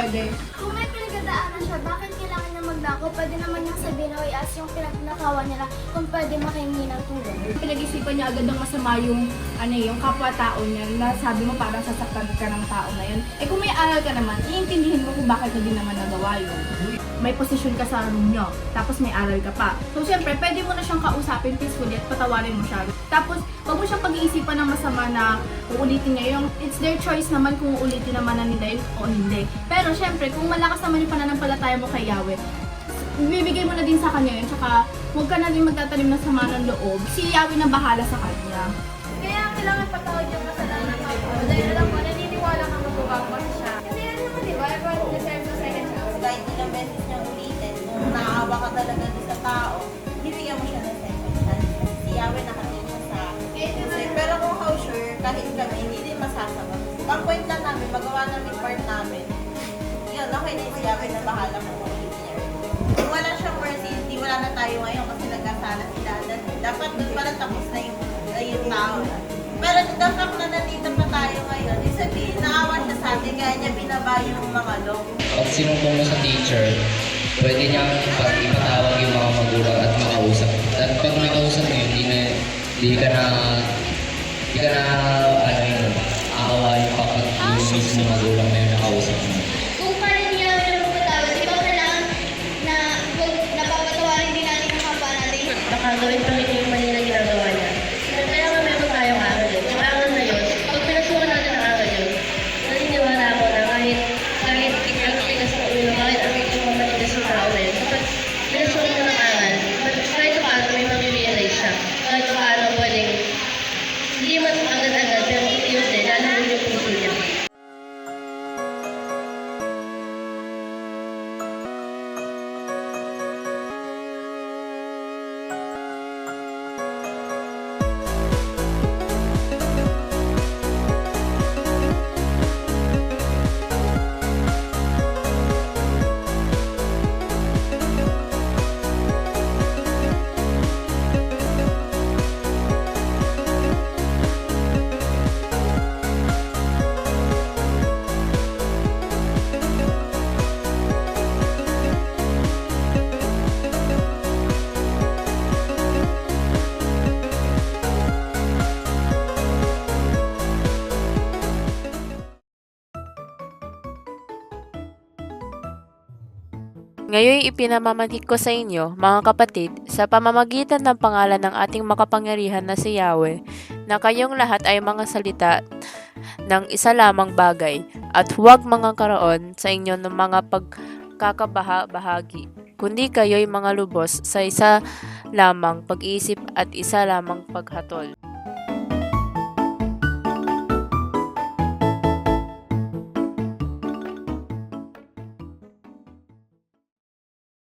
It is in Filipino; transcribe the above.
pwede. Kung may pinagdadaanan siya, bakit kailangan niya magdako? Pwede naman niyang sabihin o i-ask yung pinagnakawan nila kung pwede makahingi ng tulong. Pinag-isipan niya agad ng masama yung kapwa-tao niya na sabi mo parang sasaktan ka ng tao na yun. Eh kung may aral ka naman, iintindihin mo kung bakit hindi naman nagawa yun. May posisyon ka sa room niyo, tapos may aral ka pa. So syempre, pwede mo na siyang kausapin peacefully at patawarin mo siya. Tapos, wag mo siyang pag-iisipan ng masama na uulitin niya yung it's their choice naman kung uulitin naman na nila yun o hindi. Pero syempre, kung malakas naman yung pananampalataya mo kay Yahweh, bibigay mo na din sa kanya yun. Tsaka, huwag ka na din magtatanim ng sama ng loob. Si Yahweh na bahala sa kanya. Kaya kailangan patawad yung kasalanan ng tao. Dahil alam mo, naniniwala kang magbabawas siya. Kasi ano naman, di ba? Everyone deserves a second chance. Kahit ilang beses niyang ulitin, kung naawa ka talaga din sa tao, bibigyan mo siya ng second chance. Kasi si Yahweh nakatingin siya sa puso. Pero kung how sure, kahit kami, hindi din masasama. Ang point lang namin, magawa namin part namin. Yun, okay na yung si Yahweh na bahala kung ulitin niya. Kung wala siyang mercy, hindi wala na tayo ngayon kasi nagkasala si Dadan. Dapat doon pala tapos na yung tao. Pero the fact na nandito pa tayo ngayon, ibig sabihin, naawa siya sa atin, kaya niya binaba yung mga law. Pag sinumbong mo sa teacher, pwede niyang ipatawag yung mga magulang at makausap. At pag nakausap mo yun, hindi ka na aawain pa pag yung mismo magulang na yung nakausap mo. Kung paano niya namin magpatawad, di ba kailangan na napapatawarin din natin ang kapwa natin? Baka gawin pa rin yung mali na ginagawa niya. Kailangan meron tayong aral din. Yung aral na yun, pag pinasukan natin ang aral yun, naniniwala ako na kahit ang tigas ng ulo, kahit ang matigas ng tao na yun, kapag pinasukan mo ng aral, kahit paano may mag-realize siya. Kahit paano pwedeng, hindi man agad-agad, pero yun din, lalawin yung puso niya. Ngayon ipinamamanhik ko sa inyo, mga kapatid, sa pamamagitan ng pangalan ng ating makapangyarihan na si Yahweh, na kayong lahat ay mga salita ng isa lamang bagay, at huwag mga karoon sa inyo ng mga pagkakabahagi, kundi kayo'y mga lubos sa isa lamang pag-iisip at isa lamang paghatol.